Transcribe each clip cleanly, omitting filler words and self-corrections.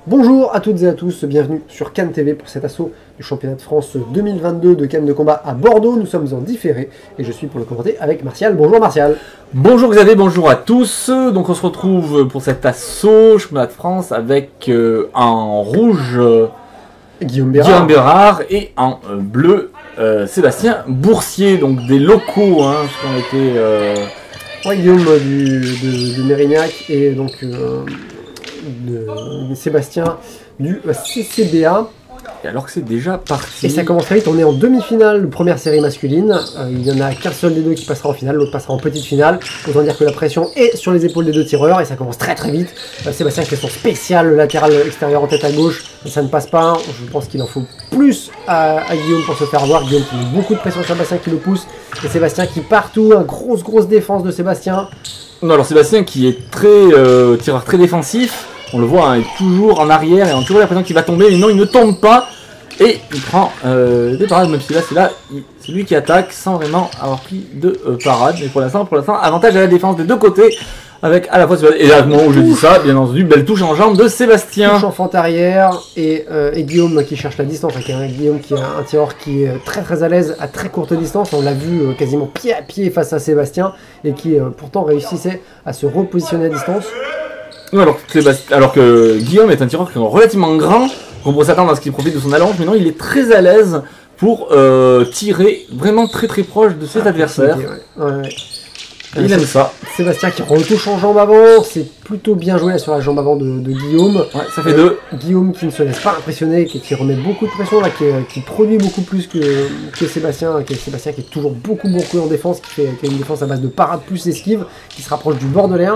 Bonjour à toutes et à tous, bienvenue sur Cannes TV pour cet assaut du championnat de France 2022 de Cannes de combat à Bordeaux. Nous sommes en différé et je suis pour le commenter avec Martial. Bonjour Martial. Bonjour Xavier, bonjour à tous. Donc on se retrouve pour cet assaut championnat de France avec en rouge Guillaume Bérard et en bleu Sébastien Boursier, donc des locaux, hein, parce qu'on était... Ouais, Guillaume de Mérignac et donc de Sébastien du CCBA. Et alors que c'est déjà parti. Et ça commence très vite, on est en demi-finale de première série masculine. Il n'y en a qu'un seul des deux qui passera en finale, l'autre passera en petite finale. Autant dire que la pression est sur les épaules des deux tireurs et ça commence très très vite. Sébastien qui fait son spécial latéral extérieur en tête à gauche, mais ça ne passe pas. Je pense qu'il en faut plus à Guillaume pour se faire voir. Guillaume qui met beaucoup de pression sur Sébastien qui le pousse. Et Sébastien qui partout, grosse défense de Sébastien. Non, alors Sébastien qui est très tireur très défensif. On le voit, hein, il est toujours en arrière et on a toujours l'impression qu'il va tomber, mais non, il ne tombe pas. Et il prend des parades, même si là, c'est lui qui attaque sans vraiment avoir pris de parade. Mais pour l'instant, avantage à la défense des deux côtés. Avec à la fois Sébastien, et là, au moment où je dis ça, bien entendu, belle touche en jambe de Sébastien. Touche en fente arrière et Guillaume qui cherche la distance. Guillaume qui est un tireur qui est très à l'aise à très courte distance. On l'a vu quasiment pied à pied face à Sébastien et qui pourtant réussissait à se repositionner à distance. Alors que Guillaume est un tireur qui est relativement grand, on pourrait s'attendre à ce qu'il profite de son allonge, mais non, il est très à l'aise pour tirer vraiment très proche de ses adversaires. Ouais. Il aime ça. Sébastien qui retouche en jambe avant, c'est plutôt bien joué là, sur la jambe avant de Guillaume. Ouais, ça fait deux. Guillaume qui ne se laisse pas impressionner, qui remet beaucoup de pression, là, qui produit beaucoup plus que Sébastien, qui est toujours beaucoup en défense, qui a une défense à base de parade plus esquive, qui se rapproche du bordelais.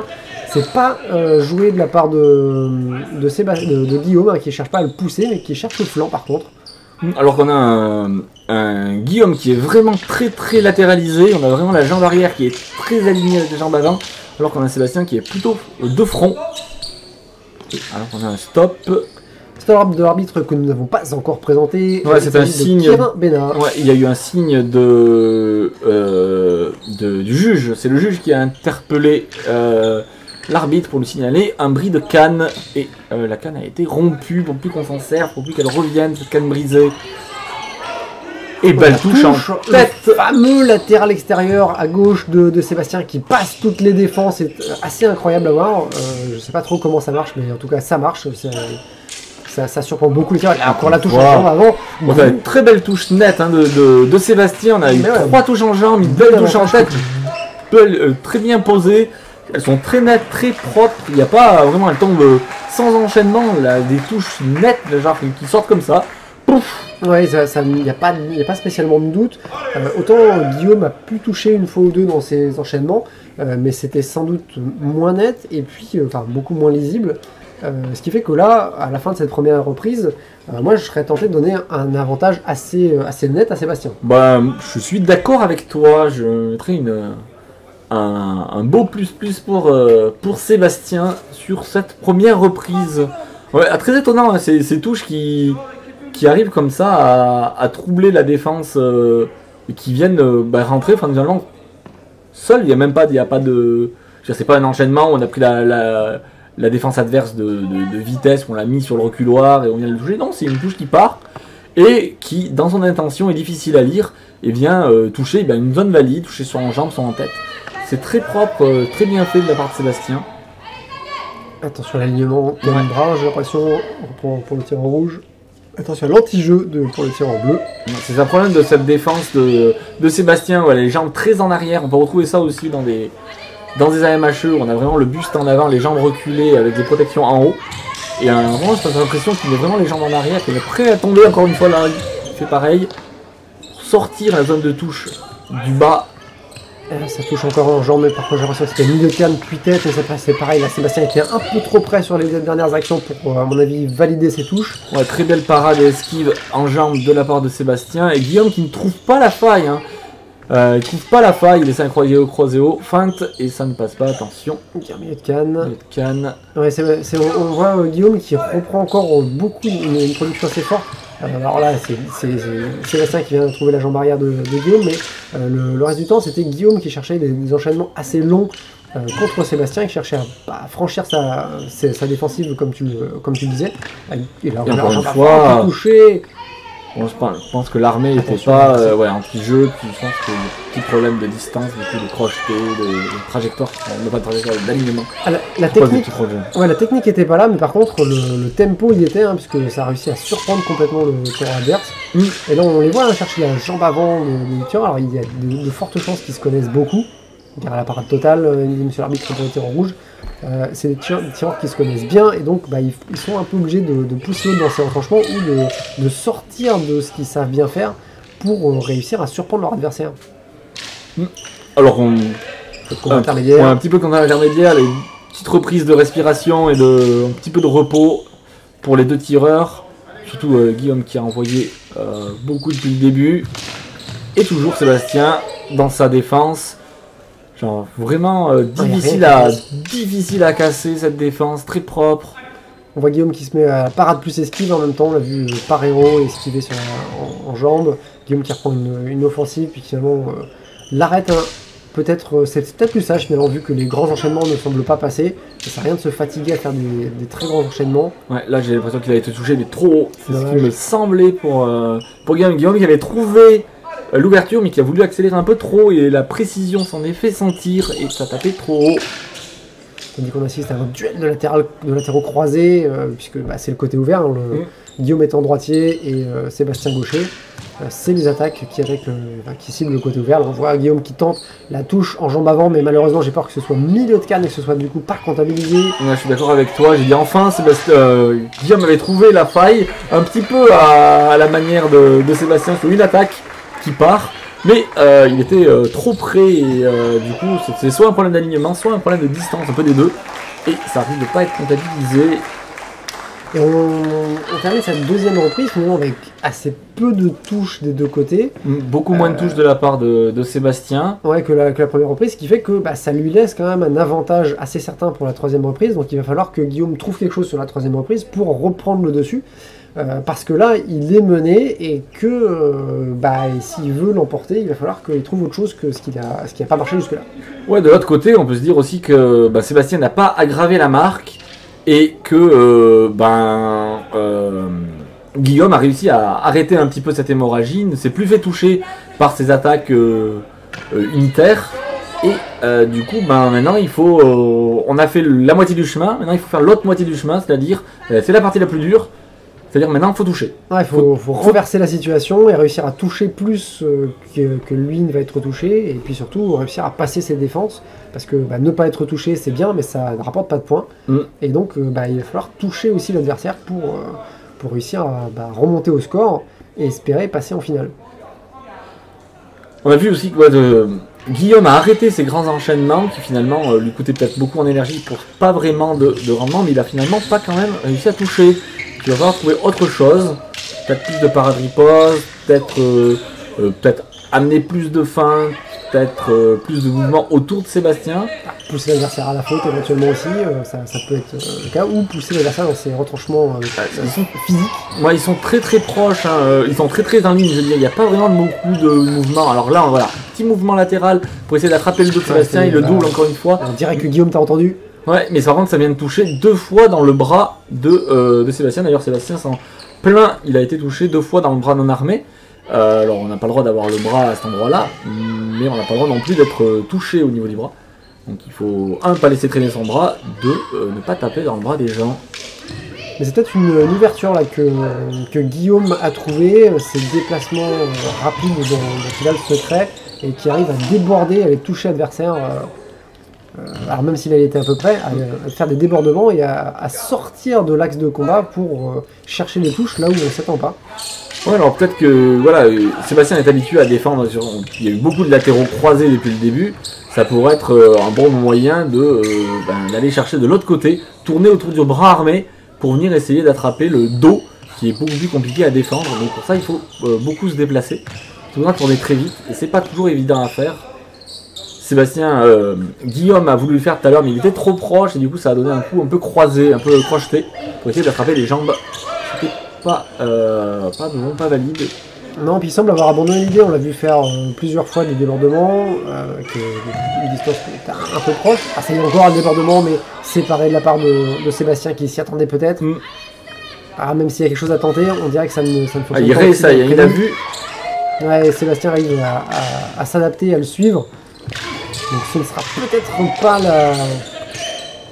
C'est pas joué de la part de Guillaume, hein, qui cherche pas à le pousser, mais qui cherche le flanc par contre. Alors qu'on a un Guillaume qui est vraiment très latéralisé, on a vraiment la jambe arrière qui est très alignée avec la jambe avant, alors qu'on a Sébastien qui est plutôt de front. Alors qu'on a un stop. Stop de l'arbitre que nous n'avons pas encore présenté. Ouais, c'est un signe. Bénard. Ouais, il y a eu un signe du juge. C'est le juge qui a interpellé l'arbitre pour lui signaler un bris de canne. Et la canne a été rompue pour plus qu'on s'en serve, pour plus qu'elle revienne, cette canne brisée. Et belle touche en tête. Le fameux latéral extérieur à gauche de Sébastien qui passe toutes les défenses. C'est assez incroyable à voir. Je sais pas trop comment ça marche, mais en tout cas ça marche. Ça surprend beaucoup les tireurs. Encore la touche en jambe avant. On a une très belle touche nette, hein, de Sébastien. On a eu trois touches en jambe, une belle touche en tête, très bien posée. Elles sont très nettes, très propres. Il n'y a pas vraiment, elles tombent sans enchaînement. Là, des touches nettes, genre qui sortent comme ça. Pouf. Ouais, il n'y a pas spécialement de doute. Autant Guillaume a pu toucher une fois ou deux dans ses enchaînements, mais c'était sans doute moins net et puis beaucoup moins lisible. Ce qui fait que là, à la fin de cette première reprise, moi je serais tenté de donner un avantage assez net à Sébastien. Bah, je suis d'accord avec toi. Je mettrais un beau plus pour Sébastien sur cette première reprise. Ouais, très étonnant, hein, ces touches qui arrivent comme ça à troubler la défense et qui viennent rentrer finalement seul. Il n'y a pas de... C'est pas un enchaînement où on a pris la défense adverse de vitesse, on l'a mis sur le reculoir et on vient le toucher. Non, c'est une touche qui part et qui, dans son intention, est difficile à lire et vient toucher une zone valide, toucher soit en jambe, soit en tête. C'est très propre, très bien fait de la part de Sébastien. Attention à l'alignement de bras, j'ai l'impression, pour le tir en rouge. Attention à l'anti-jeu pour le tir en bleu. C'est un problème de cette défense de Sébastien, les jambes très en arrière. On peut retrouver ça aussi dans des AMHE où on a vraiment le buste en avant, les jambes reculées avec des protections en haut. Et vraiment, j'ai l'impression qu'il met vraiment les jambes en arrière, qu'il est prêt à tomber encore une fois là. Il fait pareil pour sortir la zone de touche du bas. Ça touche encore en jambe, mais par contre j'ai l'impression que c'était milieu de canne puis tête, et c'est pareil, là Sébastien était un peu trop près sur les dernières actions pour, à mon avis, valider ses touches. Ouais, très belle parade et esquive en jambe de la part de Sébastien, et Guillaume qui ne trouve pas la faille, hein. Il trouve pas la faille, il essaie un croisé haut, feinte, et ça ne passe pas, attention. Milieu de canne. Milieu de canne. Ouais, on voit Guillaume qui reprend encore beaucoup, une production assez forte. Alors là, c'est Sébastien qui vient de trouver la jambe arrière de Guillaume, mais le reste du temps, c'était Guillaume qui cherchait des enchaînements assez longs contre Sébastien qui cherchait à franchir sa défensive comme tu le disais. Et là, Et encore une Jean fois, Bavard touché. Bon, je pense que l'armée n'était Attention, pas merci. anti-jeu, puis je pense qu'il y a des petits problèmes de distance, du coup, de crocheté, de trajectoire, non pas de trajectoire, d'alignement. Ah, la Pourquoi des technique, petits problèmes. ouais, la technique était pas là, mais par contre le tempo y était, hein, puisque ça a réussi à surprendre complètement le corps adverse. Et là on les voit chercher la jambe avant de tireur. Alors il y a de fortes chances qu'ils se connaissent beaucoup, car à la parade totale, il dit monsieur l'arbitre pour le tir en rouge. C'est des tireurs qui se connaissent bien, et donc ils sont un peu obligés de pousser l'autre dans ses retranchements ou de sortir de ce qu'ils savent bien faire pour réussir à surprendre leur adversaire. Alors, Intermédiaire. un petit peu comme intermédiaire, les petites reprises de respiration et un petit peu de repos pour les deux tireurs, surtout Guillaume qui a envoyé beaucoup depuis le début, et toujours Sébastien dans sa défense. Genre vraiment difficile à casser cette défense, très propre. On voit Guillaume qui se met à la parade plus esquive en même temps. On l'a vu par héros esquiver en jambes. Guillaume qui reprend une offensive, puis finalement l'arrête. Peut-être, c'est peut-être plus sage finalement, vu que les grands enchaînements ne semblent pas passer. Ça sert à rien de se fatiguer à faire des très grands enchaînements. Ouais, là j'ai l'impression qu'il a été touché, mais trop haut. C'est ce Dommage. qui me semblait pour Guillaume. Guillaume qui avait trouvé l'ouverture, mais qui a voulu accélérer un peu trop, et la précision s'en est fait sentir, et ça tapait trop haut. Tandis qu'on assiste à un duel de latéraux croisés, puisque c'est le côté ouvert. Hein, Guillaume étant droitier et Sébastien gaucher. C'est les attaques qui ciblent le côté ouvert. Alors, on voit Guillaume qui tente la touche en jambe avant, mais malheureusement j'ai peur que ce soit milieu de canne et que ce soit du coup pas comptabilisé. Ouais, je suis d'accord avec toi, j'ai dit enfin Guillaume avait trouvé la faille, un petit peu à la manière de Sébastien sur une attaque qui part, mais il était trop près, et du coup c'est soit un problème d'alignement, soit un problème de distance, un peu des deux, et ça risque de pas être comptabilisé. Et on termine cette deuxième reprise finalement avec assez peu de touches des deux côtés. Beaucoup moins de touches de la part de Sébastien. Ouais, que la première reprise, ce qui fait que ça lui laisse quand même un avantage assez certain pour la troisième reprise. Donc il va falloir que Guillaume trouve quelque chose sur la troisième reprise pour reprendre le dessus. Parce que là, il est mené et que s'il veut l'emporter, il va falloir qu'il trouve autre chose que ce qui a pas marché jusque-là. Ouais, de l'autre côté, on peut se dire aussi que Sébastien n'a pas aggravé la marque, et que Guillaume a réussi à arrêter un petit peu cette hémorragie, ne s'est plus fait toucher par ses attaques unitaires, et du coup maintenant il faut on a fait la moitié du chemin, maintenant il faut faire l'autre moitié du chemin, c'est-à-dire c'est la partie la plus dure, c'est-à-dire maintenant il faut toucher. Ouais, il faut renverser la situation et réussir à toucher plus que lui ne va être touché, et puis surtout réussir à passer ses défenses, parce que ne pas être touché c'est bien, mais ça ne rapporte pas de points. Et donc il va falloir toucher aussi l'adversaire pour réussir à remonter au score et espérer passer en finale. On a vu aussi que Guillaume a arrêté ses grands enchaînements qui finalement lui coûtaient peut-être beaucoup en énergie pour pas vraiment de rendement, mais il a finalement pas quand même réussi à toucher. Il va falloir trouver autre chose, peut-être plus de parade riposte, peut-être amener plus de feinte, peut-être plus de mouvement autour de Sébastien. Pousser l'adversaire à la faute éventuellement aussi, ça peut être le cas, ou pousser l'adversaire dans ses retranchements physiques. Ouais, ils sont très très proches, ils sont très très en ligne, je veux dire, il n'y a pas vraiment beaucoup de mouvement. Alors là, voilà, petit mouvement latéral pour essayer d'attraper le dos de Sébastien, il le double encore une fois. On dirait que Guillaume t'a entendu. Ouais, mais par contre ça vient de toucher 2 fois dans le bras de Sébastien. D'ailleurs Sébastien s'en plaint, il a été touché 2 fois dans le bras non armé. Alors on n'a pas le droit d'avoir le bras à cet endroit-là, mais on n'a pas le droit non plus d'être touché au niveau du bras. Donc il faut, 1, pas laisser traîner son bras, 2, ne pas taper dans le bras des gens. Mais c'est peut-être une ouverture là que Guillaume a trouvé, ces déplacements rapides dont il a le secret, et qui arrive à déborder, à aller toucher l'adversaire. Alors même s'il a été à peu près, à faire des débordements et à sortir de l'axe de combat pour chercher les touches là où on ne s'attend pas. Ouais, alors peut-être que voilà, Sébastien est habitué à défendre, il y a eu beaucoup de latéraux croisés depuis le début, ça pourrait être un bon moyen d'aller chercher de l'autre côté, tourner autour du bras armé pour venir essayer d'attraper le dos qui est beaucoup plus compliqué à défendre. Donc pour ça il faut beaucoup se déplacer, il faudra tourner très vite et c'est pas toujours évident à faire. Guillaume a voulu le faire tout à l'heure, mais il était trop proche et du coup ça a donné un coup un peu croisé, un peu crocheté pour essayer d'attraper les jambes. C'était pas valide. Non, puis il semble avoir abandonné l'idée, on l'a vu faire plusieurs fois des débordements, qui est une distance qui est un peu proche. Ah, ça y est encore un débordement, mais séparé de la part de Sébastien qui s'y attendait peut-être. Ah, même s'il y a quelque chose à tenter, on dirait que ça ne fonctionne pas. Il réessaye, il a vu. Ouais, Sébastien arrive à s'adapter, à le suivre. Donc ce ne sera peut-être pas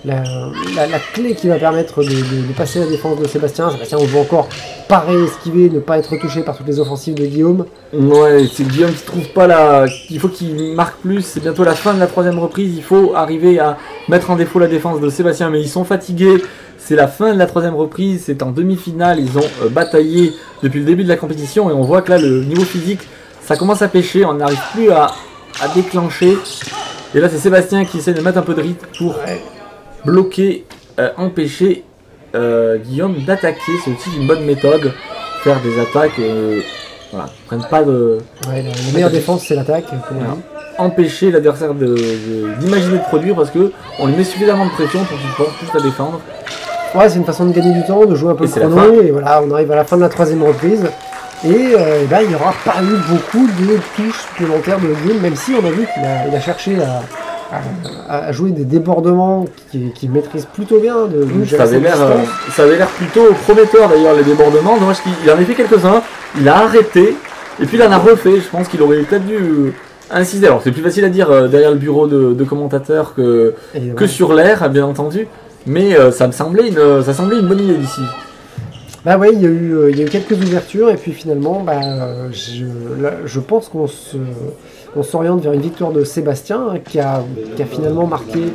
la clé qui va permettre de passer la défense de Sébastien. Sébastien, on veut encore parer, esquiver, ne pas être touché par toutes les offensives de Guillaume. Ouais, c'est Guillaume qui trouve pas il faut qu'il marque plus, c'est bientôt la fin de la 3ème reprise, il faut arriver à mettre en défaut la défense de Sébastien, mais ils sont fatigués, c'est la fin de la 3ème reprise, c'est en demi-finale, ils ont bataillé depuis le début de la compétition, et on voit que là, le niveau physique, ça commence à pêcher, on n'arrive plus à déclencher, et là c'est Sébastien qui essaie de mettre un peu de rythme pour bloquer, empêcher Guillaume d'attaquer. C'est aussi une bonne méthode, faire des attaques voilà, prennent pas de... Ouais, la meilleure défense c'est l'attaque, voilà. Empêcher l'adversaire d'imaginer de produire parce que on lui met suffisamment de pression pour qu'il pense plus à défendre. Ouais, c'est une façon de gagner du temps, de jouer un peu le chrono, et voilà, on arrive à la fin de la 3ème reprise. Et ben, il n'y aura pas eu beaucoup de touches supplémentaires de Guillaume, même si on a vu qu'il a cherché à jouer des débordements qu'il maîtrise plutôt bien. Ça avait l'air plutôt prometteur d'ailleurs, les débordements. Dommage qu'il en ait fait quelques-uns, il a arrêté, et puis il en a refait. Je pense qu'il aurait peut-être dû insister. Alors c'est plus facile à dire derrière le bureau de commentateurs que sur l'air, bien entendu, mais ça semblait une bonne idée d'ici. Bah ouais, il y a eu quelques ouvertures, et puis finalement, je pense qu'on s'oriente vers une victoire de Sébastien, hein, qui a finalement marqué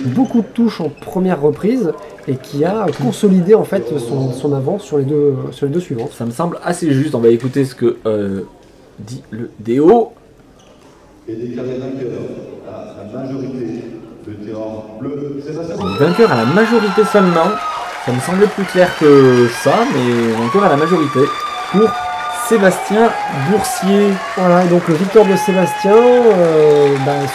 beaucoup de touches en première reprise, et qui a consolidé en fait son avance sur les deux suivants. Ça me semble assez juste, on va écouter ce que dit le DO. Et déclaré vainqueur à la majorité de terrain bleu, Sébastien. Vainqueur à la majorité seulement. Ça me semblait plus clair que ça, mais encore à la majorité pour Sébastien Boursier. Voilà, et donc victoire de Sébastien,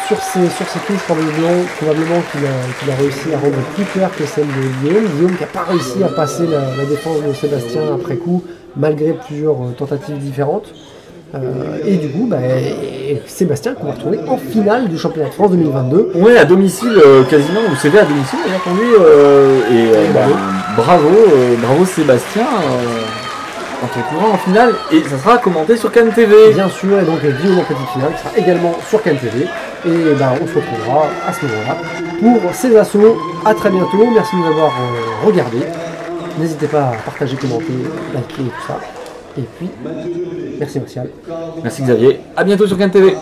sur ses touches probablement qu'il a réussi à rendre plus clair que celle de Guillaume. Guillaume qui n'a pas réussi à passer la défense de Sébastien après coup, malgré plusieurs tentatives différentes. Et du coup, Sébastien qu'on va retrouver en finale du championnat de France 2022. Ouais, à domicile quasiment, ou c'est à domicile d'ailleurs pour lui. Bravo Sébastien, en te retrouvant en finale, et ça sera commenté sur Cannes TV. Bien sûr, et donc Guillaume en petite finale qui sera également sur Cannes TV. Et on se retrouvera à ce moment-là pour ces assauts. À très bientôt, merci de nous avoir regardé. N'hésitez pas à partager, commenter, liker et tout ça. Et puis, merci Martial. Merci Xavier, à bientôt sur Cannes TV.